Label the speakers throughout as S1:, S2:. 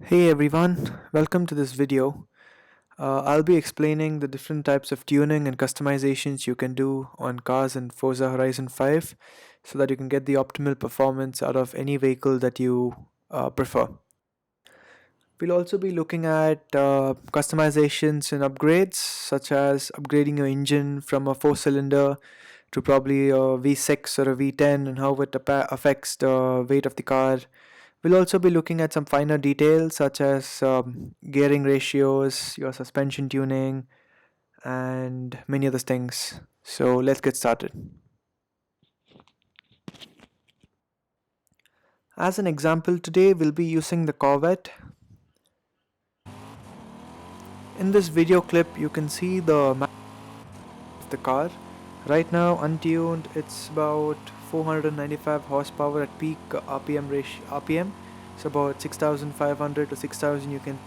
S1: Hey everyone, welcome to this video. I'll be explaining the different types of tuning and customizations you can do on cars in Forza Horizon 5 so that you can get the optimal performance out of any vehicle that you prefer. We'll also be looking at customizations and upgrades, such as upgrading your engine from a 4 cylinder to probably a V6 or a V10 and how it affects the weight of the car. We'll also be looking at some finer details such as gearing ratios, your suspension tuning, and many other things. So let's get started. As an example, today we'll be using the Corvette. In this video clip, you can see the map of the car. Right now, untuned, it's about 495 horsepower at peak RPM. It's about 6,500 to 6,000 you can,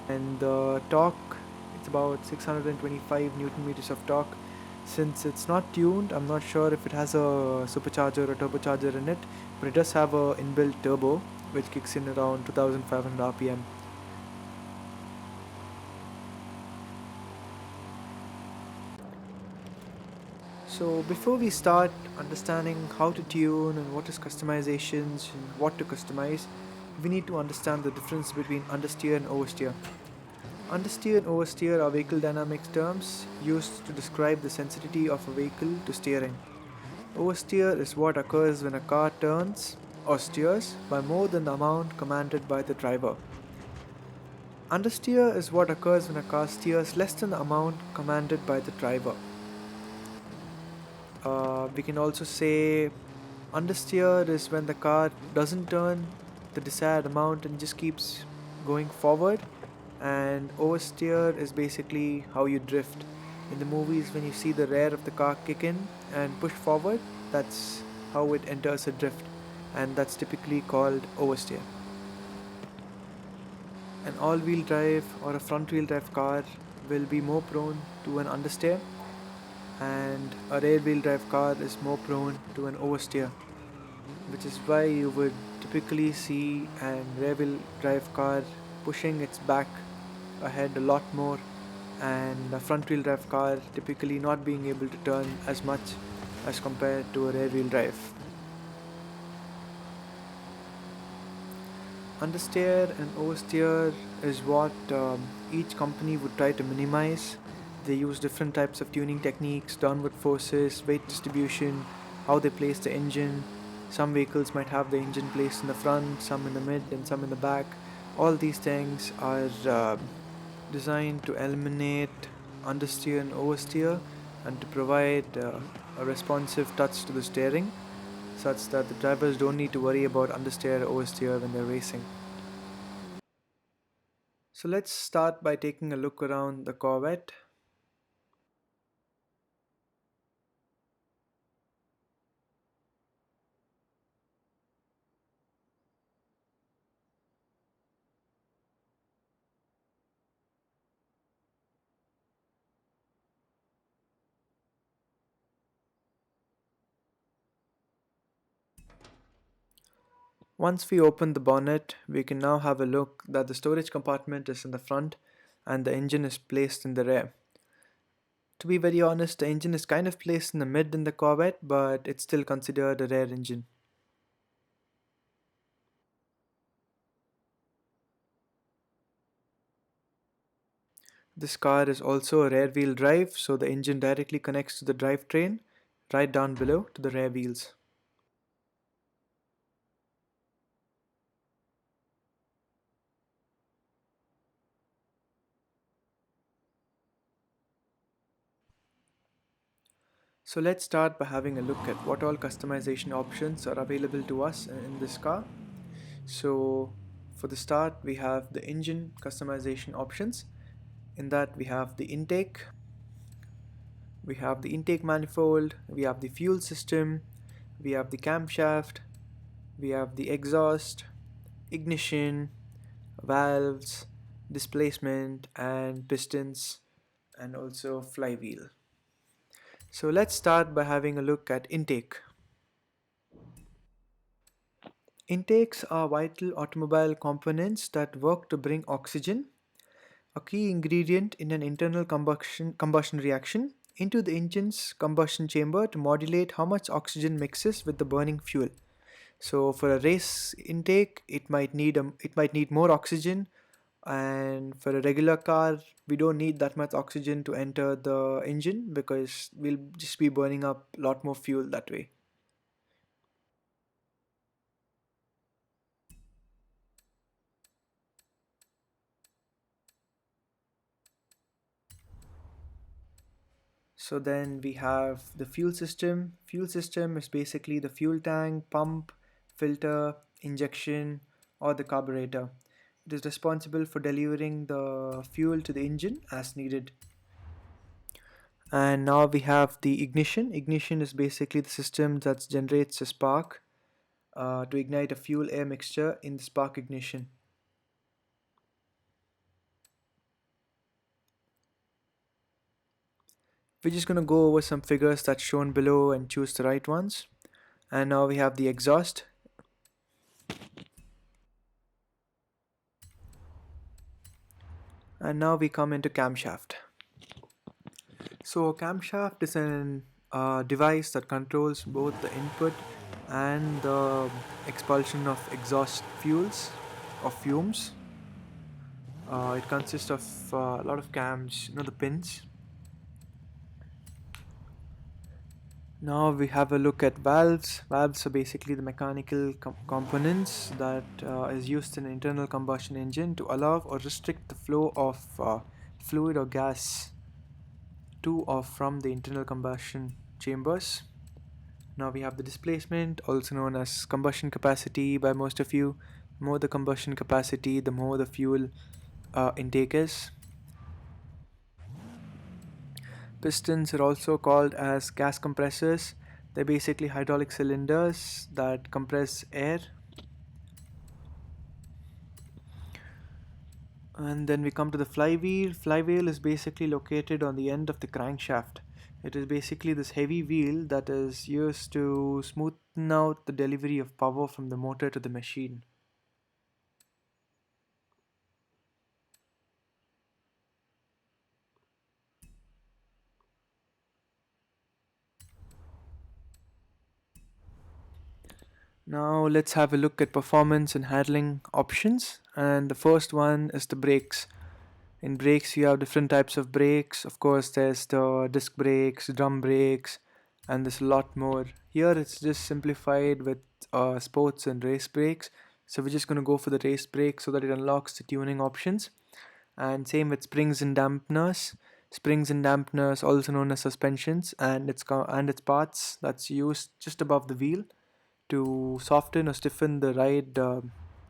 S1: and the torque, it's about 625 newton meters of torque. Since it's not tuned, I'm not sure if it has a supercharger or turbocharger in it, but it does have a inbuilt turbo which kicks in around 2500 rpm. So before we start understanding how to tune and what is customizations and what to customize, we need to understand the difference between understeer and oversteer. Understeer and oversteer are vehicle dynamics terms used to describe the sensitivity of a vehicle to steering. Oversteer is what occurs when a car turns or steers by more than the amount commanded by the driver. Understeer is what occurs when a car steers less than the amount commanded by the driver. We can also say understeer is when the car doesn't turn the desired amount and just keeps going forward, and oversteer is basically how you drift. In the movies, when you see the rear of the car kick in and push forward, that's how it enters a drift, and that's typically called oversteer. An all-wheel drive or a front-wheel drive car will be more prone to an understeer, and a rear-wheel drive car is more prone to an oversteer, which is why you would typically see an rear-wheel drive car pushing its back ahead a lot more, and a front-wheel drive car typically not being able to turn as much as compared to a rear-wheel drive. Understeer and oversteer is what each company would try to minimize. They use different types of tuning techniques, downward forces, weight distribution, how they place the engine. Some vehicles might have the engine placed in the front, some in the mid, and some in the back. All these things are designed to eliminate understeer and oversteer and to provide a responsive touch to the steering such that the drivers don't need to worry about understeer or oversteer when they're racing. So let's start by taking a look around the Corvette. Once we open the bonnet, we can now have a look that the storage compartment is in the front and the engine is placed in the rear. To be very honest, the engine is kind of placed in the mid in the Corvette, but it's still considered a rear engine. This car is also a rear wheel drive, so the engine directly connects to the drivetrain right down below to the rear wheels. So let's start by having a look at what all customization options are available to us in this car. So for the start, we have the engine customization options. In that we have the intake manifold, we have the fuel system, we have the camshaft, we have the exhaust, ignition, valves, displacement and pistons, and also flywheel. So let's start by having a look at intake. Intakes are vital automobile components that work to bring oxygen, a key ingredient in an internal combustion reaction, into the engine's combustion chamber to modulate how much oxygen mixes with the burning fuel. So for a race intake, it might need more oxygen, and for a regular car, we don't need that much oxygen to enter the engine because we'll just be burning up a lot more fuel that way. So then we have the fuel system. Fuel system is basically the fuel tank, pump, filter, injection, or the carburetor. It is responsible for delivering the fuel to the engine as needed. And now we have the ignition. Ignition is basically the system that generates a spark to ignite a fuel air mixture in the spark ignition. We're just going to go over some figures that's shown below and choose the right ones. And now we have the exhaust. And now we come into camshaft. So a camshaft is an device that controls both the input and the expulsion of exhaust fuels or fumes. It consists of a lot of cams, the pins. Now we have a look at valves. Valves are basically the mechanical components that is used in an internal combustion engine to allow or restrict the flow of fluid or gas to or from the internal combustion chambers. Now we have the displacement, also known as combustion capacity by most of you. The more the combustion capacity, the more the fuel intake is. Pistons are also called as gas compressors. They're basically hydraulic cylinders that compress air. And then we come to the flywheel. Flywheel is basically located on the end of the crankshaft. It is basically this heavy wheel that is used to smoothen out the delivery of power from the motor to the machine. Now let's have a look at performance and handling options. And the first one is the brakes. In brakes, you have different types of brakes. Of course, there's the disc brakes, drum brakes, and there's a lot more. Here, it's just simplified with sports and race brakes. So we're just going to go for the race brake so that it unlocks the tuning options. And same with springs and dampeners. Springs and dampeners, also known as suspensions, and its parts that's used just above the wheel to soften or stiffen the ride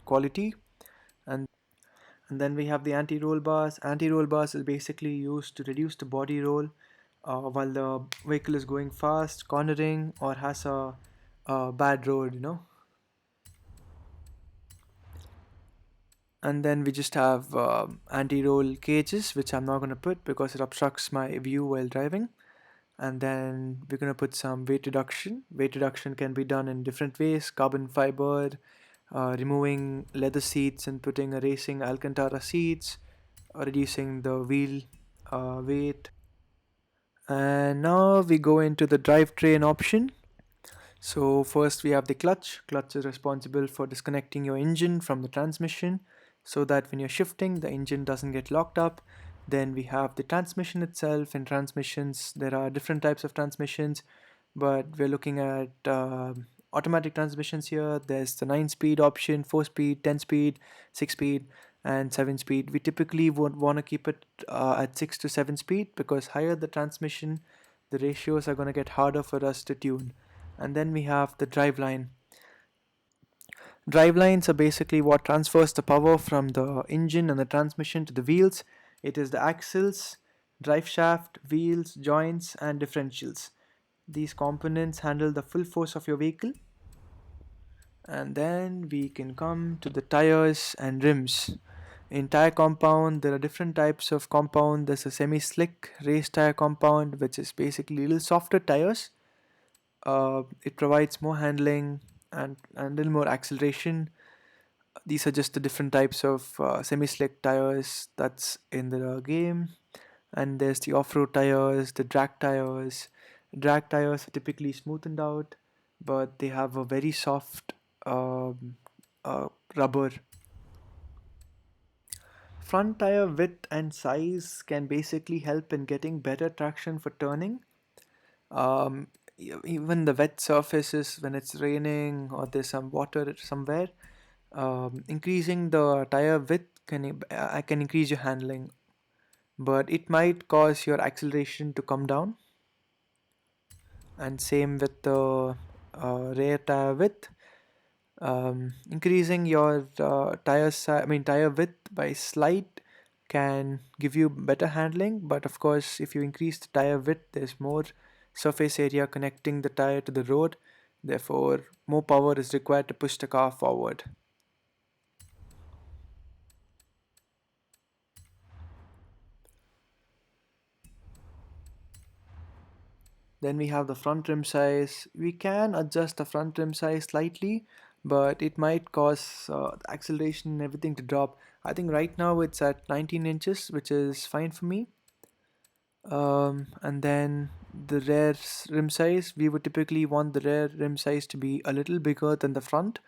S1: quality. And then we have the anti-roll bars. Anti-roll bars is basically used to reduce the body roll while the vehicle is going fast, cornering, or has a bad road. And then we just have anti-roll cages, which I'm not going to put because it obstructs my view while driving. And then we're going to put some weight reduction. Weight reduction can be done in different ways: carbon fiber, removing leather seats and putting a racing Alcantara seats, reducing the wheel weight. And now we go into the drivetrain option. So first we have the clutch. Clutch is responsible for disconnecting your engine from the transmission so that when you're shifting, the engine doesn't get locked up. Then we have the transmission itself. In transmissions, there are different types of transmissions, but we're looking at automatic transmissions here. There's the 9-speed option, 4-speed, 10-speed, 6-speed, and 7-speed. We typically would want to keep it at 6 to 7 speed because higher the transmission, the ratios are going to get harder for us to tune. And then we have the driveline. Drivelines are basically what transfers the power from the engine and the transmission to the wheels. It is the axles, drive shaft, wheels, joints, and differentials. These components handle the full force of your vehicle. And then we can come to the tires and rims. In tire compound, there are different types of compound. There's a semi-slick race tire compound, which is basically little softer tires. It provides more handling and a little more acceleration. These are just the different types of semi-slick tires that's in the game. And there's the off-road tires, the drag tires. Drag tires are typically smoothened out, but they have a very soft um, rubber. Front tire width and size can basically help in getting better traction for turning. Even the wet surfaces when it's raining or there's some water somewhere, increasing the tire width can increase your handling, but it might cause your acceleration to come down. And same with the rear tire width. Increasing your tire width by slight can give you better handling, but of course, if you increase the tire width, there's more surface area connecting the tire to the road. Therefore, more power is required to push the car forward. Then we have the front rim size. We can adjust the front rim size slightly, but it might cause the acceleration and everything to drop. I think right now it's at 19 inches, which is fine for me. And then the rim size, we would typically want the rear rim size to be a little bigger than the front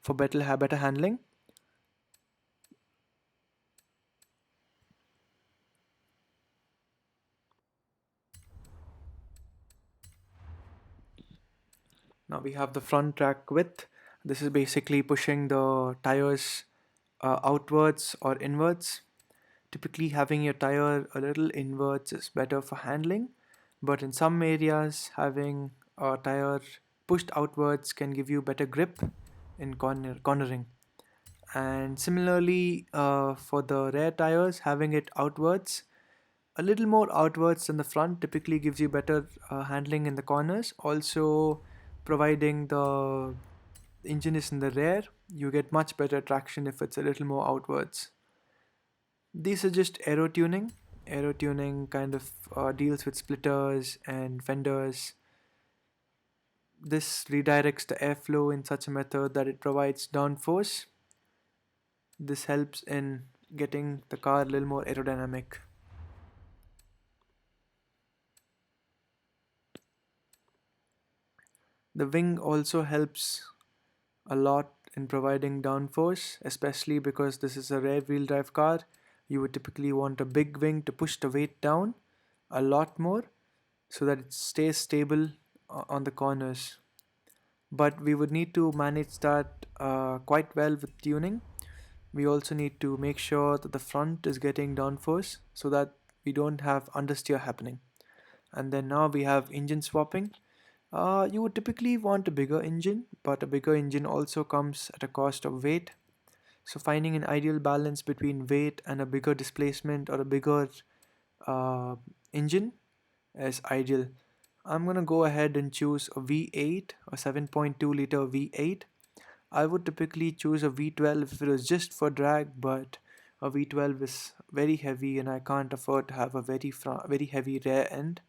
S1: for better handling. Now we have the front track width. This is basically pushing the tires outwards or inwards. Typically, having your tire a little inwards is better for handling, but in some areas, having a tire pushed outwards can give you better grip in cornering. And similarly, for the rear tires, having it outwards, a little more outwards than the front, typically gives you better handling in the corners. Also, providing the engine is in the rear, you get much better traction if it's a little more outwards. These are just aero tuning. Aero tuning kind of deals with splitters and fenders. This redirects the airflow in such a method that it provides downforce. This helps in getting the car a little more aerodynamic. The wing also helps a lot in providing downforce, especially because this is a rear wheel drive car. You would typically want a big wing to push the weight down a lot more so that it stays stable on the corners. But we would need to manage that quite well with tuning. We also need to make sure that the front is getting downforce so that we don't have understeer happening. And then now we have engine swapping. You would typically want a bigger engine, but a bigger engine also comes at a cost of weight. So finding an ideal balance between weight and a bigger displacement or a bigger uh, engine is ideal. I'm gonna go ahead and choose a V8 or 7.2 liter V8. I would typically choose a V12 if it was just for drag, but a V12 is very heavy and I can't afford to have a very heavy rear end.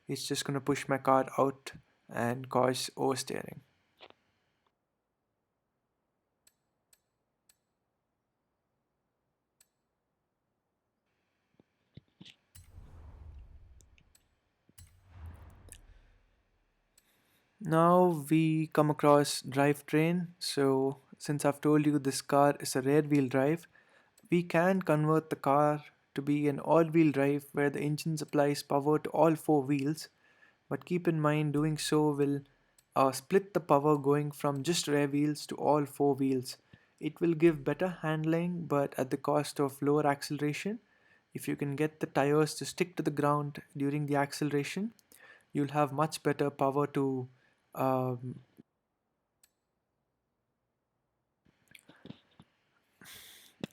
S1: It's just gonna push my car out and cause oversteering. Now we come across drivetrain. So since I've told you this car is a rear wheel drive, we can convert the car to be an all-wheel drive where the engine supplies power to all four wheels, but keep in mind doing so will split the power going from just rear wheels to all four wheels. It will give better handling but at the cost of lower acceleration. If you can get the tires to stick to the ground during the acceleration, you'll have much better power to um,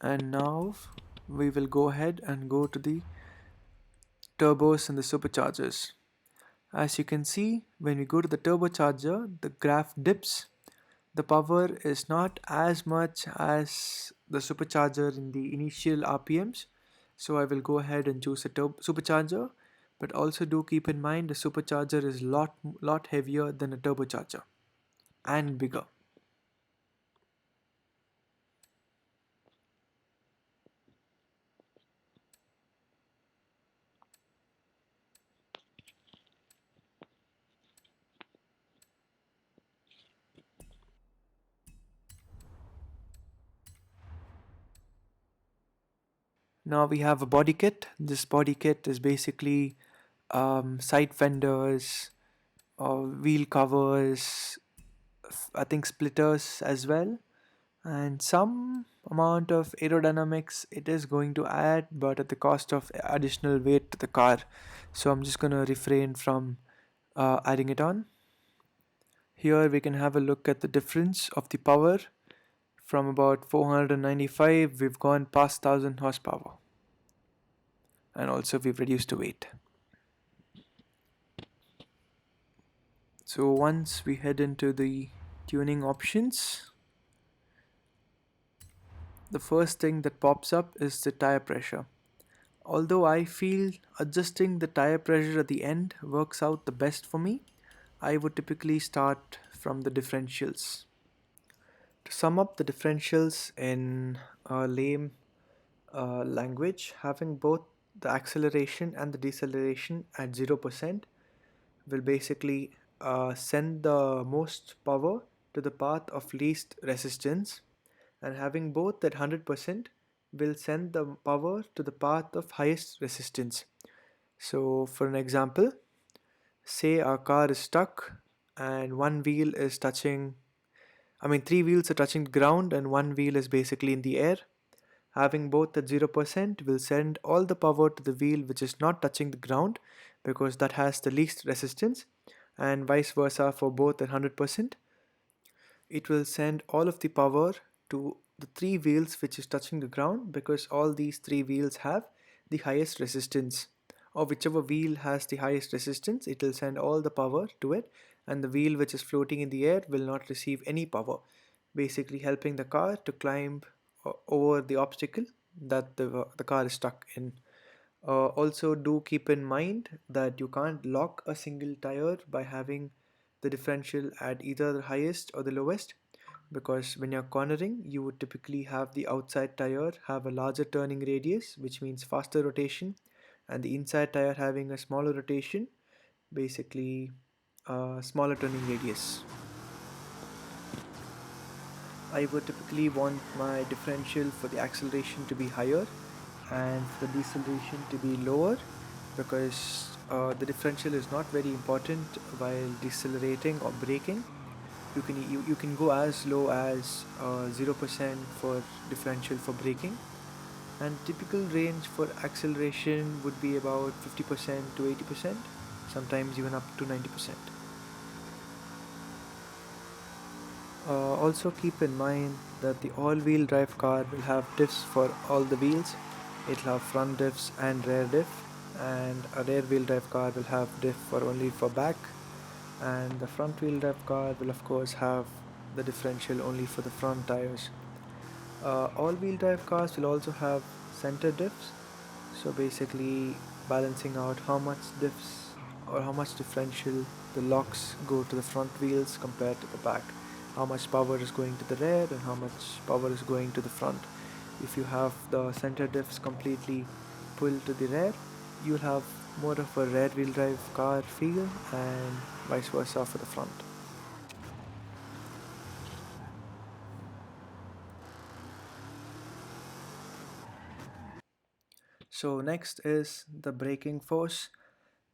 S1: and now we will go ahead and go to the turbos and the superchargers. As you can see, when we go to the turbocharger, the graph dips. The power is not as much as the supercharger in the initial RPMs. So I will go ahead and choose a supercharger, but also do keep in mind the supercharger is lot heavier than a turbocharger and bigger. Now we have a body kit. This body kit is basically side fenders, wheel covers, I think splitters as well, and some amount of aerodynamics it is going to add, but at the cost of additional weight to the car. So I'm just going to refrain from adding it on. Here we can have a look at the difference of the power. From about 495 we've gone past 1000 horsepower, and also we've reduced the weight. So once we head into the tuning options, the first thing that pops up is the tire pressure. Although I feel adjusting the tire pressure at the end works out the best for me, I would typically start from the differentials. To sum up the differentials in lame language, having both the acceleration and the deceleration at 0% will basically send the most power to the path of least resistance, and having both at 100% will send the power to the path of highest resistance. So for an example, say our car is stuck and one wheel is touching, I mean three wheels are touching the ground and one wheel is basically in the air. Having both at 0% will send all the power to the wheel which is not touching the ground, because that has the least resistance, and vice versa for both at 100%. It will send all of the power to the three wheels which is touching the ground, because all these three wheels have the highest resistance, or whichever wheel has the highest resistance it will send all the power to it, and the wheel which is floating in the air will not receive any power, basically helping the car to climb over the obstacle that the car is stuck in. Also do keep in mind that you can't lock a single tire by having the differential at either the highest or the lowest, because when you're cornering you would typically have the outside tire have a larger turning radius, which means faster rotation, and the inside tire having a smaller rotation, basically smaller turning radius. I would typically want my differential for the acceleration to be higher and for the deceleration to be lower, because the differential is not very important while decelerating or braking. You can go as low as 0% for differential for braking, and typical range for acceleration would be about 50% to 80%, sometimes even up to 90%. Also keep in mind that the all-wheel drive car will have diffs for all the wheels. It'll have front diffs and rear diff, and a rear wheel drive car will have diff for only for back, and the front wheel drive car will of course have the differential only for the front tires. All-wheel drive cars will also have center diffs, so basically balancing out how much diffs or how much differential the locks go to the front wheels compared to the back, how much power is going to the rear and how much power is going to the front. If you have the center diffs completely pulled to the rear, you'll have more of a rear wheel drive car feel, and vice versa for the front. So next is the braking force.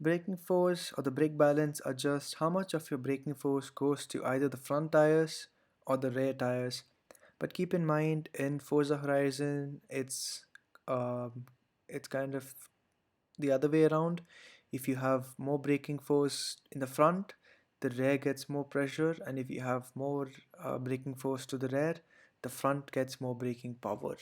S1: Braking force or the brake balance adjusts how much of your braking force goes to either the front tires or the rear tires. But keep in mind, in Forza Horizon, it's kind of the other way around. If you have more braking force in the front, the rear gets more pressure, and if you have more braking force to the rear, the front gets more braking power.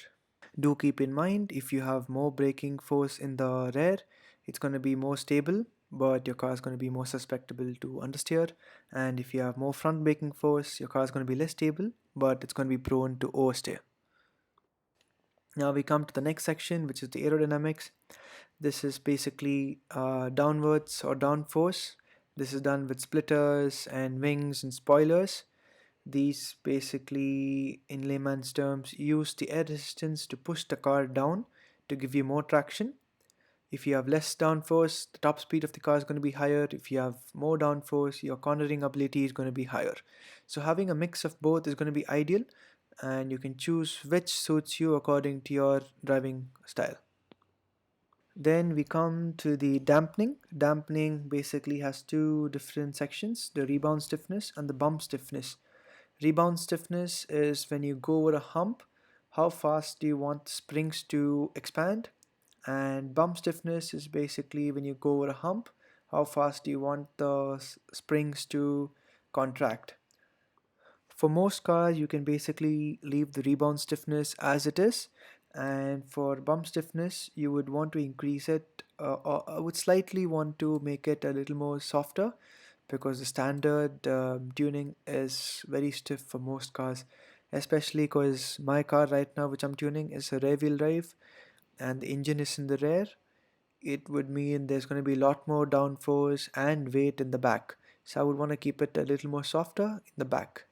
S1: Do keep in mind, if you have more braking force in the rear, it's going to be more stable, but your car is going to be more susceptible to understeer. And if you have more front braking force, your car is going to be less stable, but it's going to be prone to oversteer. Now we come to the next section, which is the aerodynamics. This is basically downwards or downforce. This is done with splitters and wings and spoilers. These basically, in layman's terms, use the air resistance to push the car down to give you more traction. If you have less downforce, the top speed of the car is going to be higher. If you have more downforce, your cornering ability is going to be higher. So having a mix of both is going to be ideal, and you can choose which suits you according to your driving style. Then we come to the dampening. Dampening basically has two different sections, the rebound stiffness and the bump stiffness. Rebound stiffness is when you go over a hump, how fast do you want the springs to expand? And bump stiffness is basically when you go over a hump, how fast do you want the springs to contract? For most cars, you can basically leave the rebound stiffness as it is, and for bump stiffness, you would want to increase it, or I would slightly want to make it a little more softer because the standard tuning is very stiff for most cars, especially because my car right now, which I'm tuning, is a rear wheel drive and the engine is in the rear. It would mean there's going to be a lot more downforce and weight in the back. So I would want to keep it a little more softer in the back.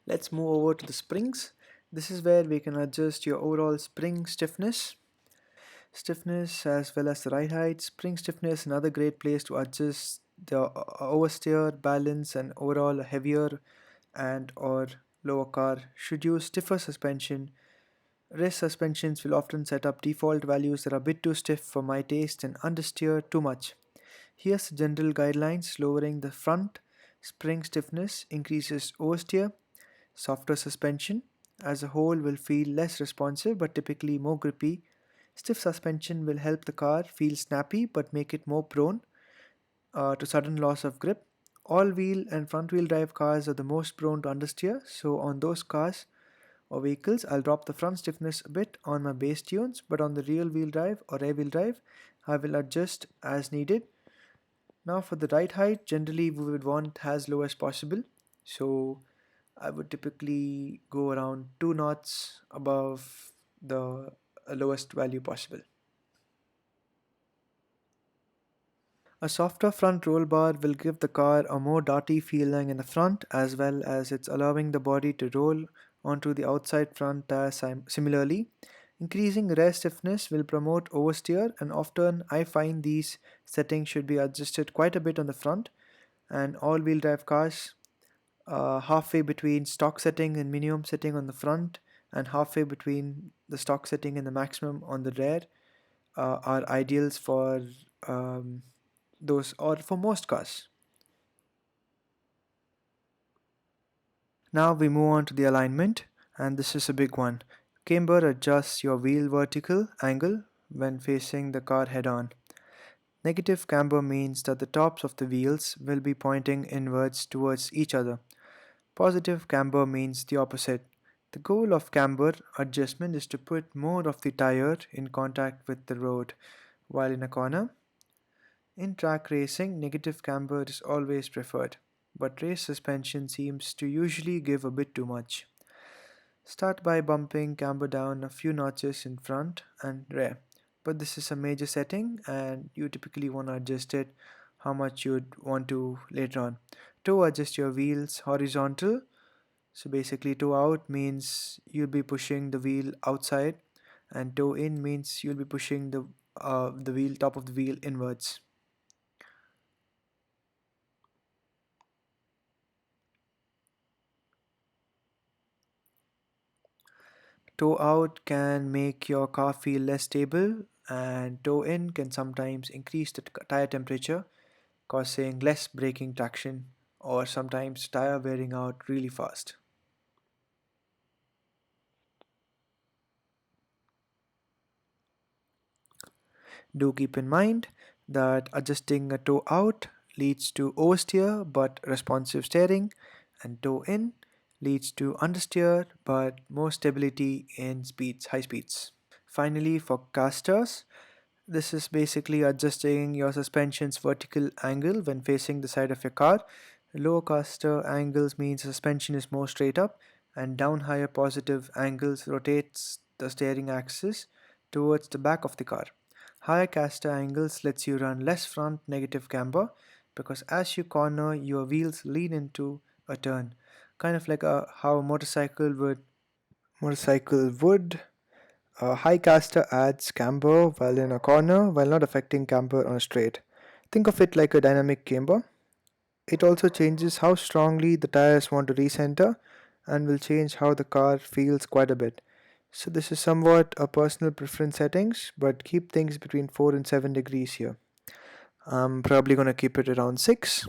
S1: Let's move over to the springs. This is where we can adjust your overall spring stiffness as well as the ride height. Spring stiffness is another great place to adjust the oversteer, balance, and overall a heavier and or lower car should use stiffer suspension. Race suspensions will often set up default values that are a bit too stiff for my taste and understeer too much. Here's the general guidelines: lowering the front spring stiffness increases oversteer. Softer suspension as a whole will feel less responsive but typically more grippy. Stiff suspension will help the car feel snappy but make it more prone to sudden loss of grip. All wheel and front wheel drive cars are the most prone to understeer, so on those cars or vehicles, I'll drop the front stiffness a bit on my base tunes, but on the rear wheel drive or rear wheel drive, I will adjust as needed. Now, for the ride height, generally we would want as low as possible, so I would typically go around 2 knots above the lowest value possible. A softer front roll bar will give the car a more darty feeling in the front as well as it's allowing the body to roll onto the outside front tire similarly. Increasing rear stiffness will promote oversteer and often I find these settings should be adjusted quite a bit on the front and all-wheel drive cars halfway between stock setting and minimum setting on the front and halfway between the stock setting and the maximum on the rear are ideals for um, those or for most cars. Now we move on to the alignment, and this is a big one. Camber adjusts your wheel vertical angle when facing the car head on. Negative camber means that the tops of the wheels will be pointing inwards towards each other. Positive camber means the opposite. The goal of camber adjustment is to put more of the tire in contact with the road, while in a corner. In track racing, negative camber is always preferred, but race suspension seems to usually give a bit too much. Start by bumping camber down a few notches in front and rear, but this is a major setting and you typically want to adjust it how much you'd want to later on. To adjust your wheels horizontal, so basically toe out means you'll be pushing the wheel outside and toe in means you'll be pushing the wheel top of the wheel inwards. Toe out can make your car feel less stable, and toe in can sometimes increase the tire temperature, causing less braking traction or sometimes tire wearing out really fast. Do keep in mind that adjusting a toe out leads to oversteer but responsive steering, and toe in leads to understeer but more stability in high speeds. Finally, for casters, this is basically adjusting your suspension's vertical angle when facing the side of your car. Lower caster angles means suspension is more straight up, and down higher positive angles rotates the steering axis towards the back of the car. Higher caster angles lets you run less front negative camber because as you corner your wheels lean into a turn, kind of like how a motorcycle would. A high caster adds camber while in a corner while not affecting camber on a straight. Think of it like a dynamic camber. It also changes how strongly the tires want to recenter and will change how the car feels quite a bit. So this is somewhat a personal preference settings, but keep things between 4 and 7 degrees here. I'm probably gonna keep it around 6.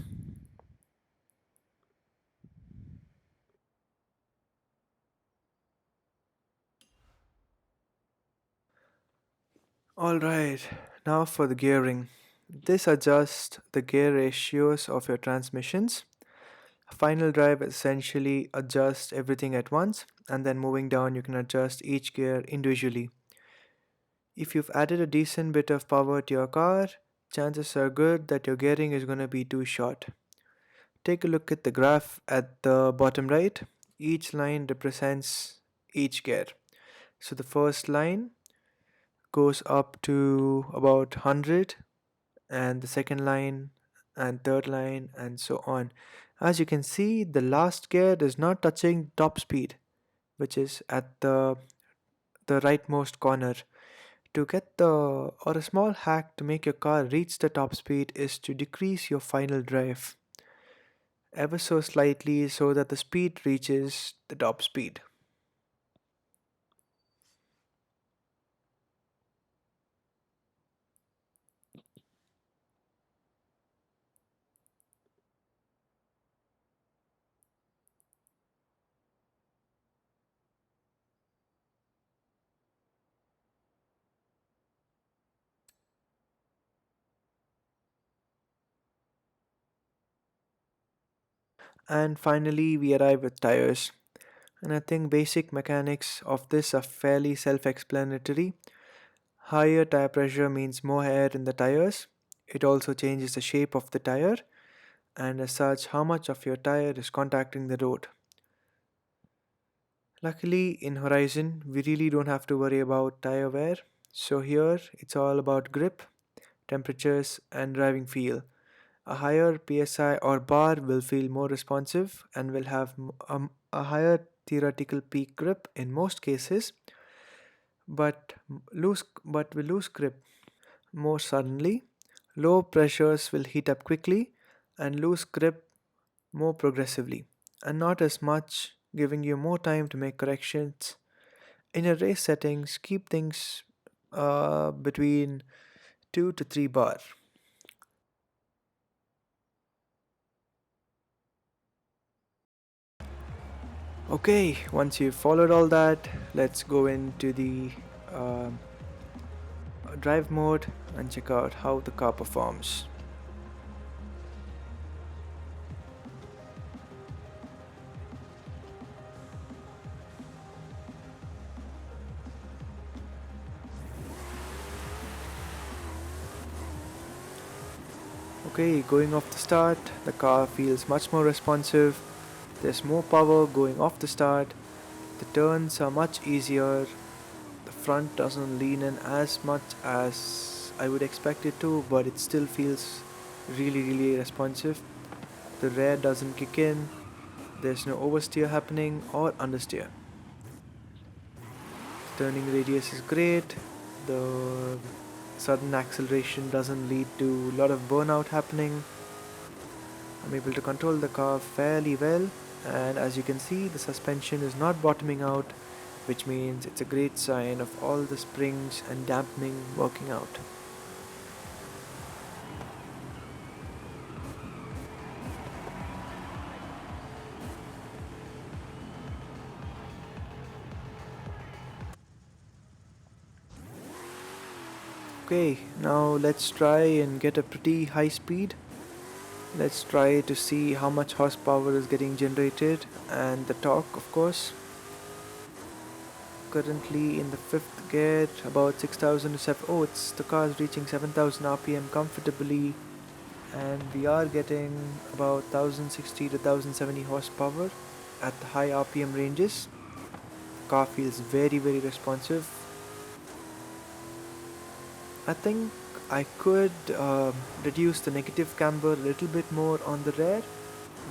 S1: Alright, now for the gearing. This adjusts the gear ratios of your transmissions. Final drive essentially adjusts everything at once, and then moving down, you can adjust each gear individually. If you've added a decent bit of power to your car, chances are good that your gearing is going to be too short. Take a look at the graph at the bottom right. Each line represents each gear. So the first line goes up to about 100, and the second line and third line and so on. As you can see, the last gear is not touching top speed, which is at the rightmost corner. To get the or a small hack to make your car reach the top speed is to decrease your final drive ever so slightly so that the speed reaches the top speed. And finally, we arrive with tires. And I think basic mechanics of this are fairly self-explanatory. Higher tire pressure means more air in the tires. It also changes the shape of the tire, and as such, how much of your tire is contacting the road. Luckily, in Horizon, we really don't have to worry about tire wear. So here, it's all about grip, temperatures, and driving feel. A higher PSI or bar will feel more responsive and will have a higher theoretical peak grip in most cases, but will lose grip more suddenly. Low pressures will heat up quickly and lose grip more progressively, and not as much, giving you more time to make corrections. In your race settings, keep things between 2 to 3 bar. Okay, once you've followed all that, let's go into the um drive mode and check out how the car performs. Okay, going off the start, the car feels much more responsive. There's more power going off the start. The turns are much easier. The front doesn't lean in as much as I would expect it to, but it still feels really responsive. The rear doesn't kick in. There's no oversteer happening or understeer. The turning radius is great. The sudden acceleration doesn't lead to a lot of burnout happening. I'm able to control the car fairly well, and as you can see, the suspension is not bottoming out, which means it's a great sign of all the springs and dampening working out. Okay, now let's try and get a pretty high speed. Let's try to see how much horsepower is getting generated and the torque, of course. Currently in the fifth gear, about 6,000 to 7. Oh, it's the car is reaching 7,000 RPM comfortably, and we are getting about 1060 to 1070 horsepower at the high RPM ranges. The car feels very responsive. I think I could reduce the negative camber a little bit more on the rear,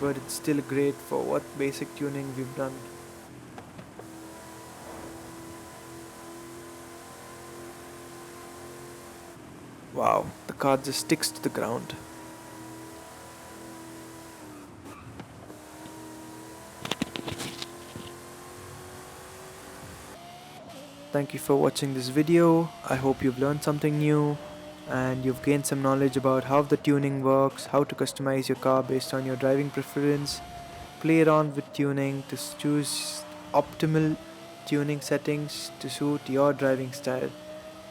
S1: but it's still great for what basic tuning we've done. Wow, the car just sticks to the ground. Thank you for watching this video. I hope you've learned something new and you've gained some knowledge about how the tuning works, how to customize your car based on your driving preference. Play around with tuning to choose optimal tuning settings to suit your driving style.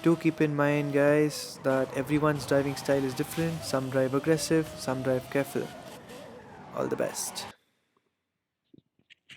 S1: Do keep in mind, guys, that everyone's driving style is different. Some drive aggressive, some drive careful. All the best.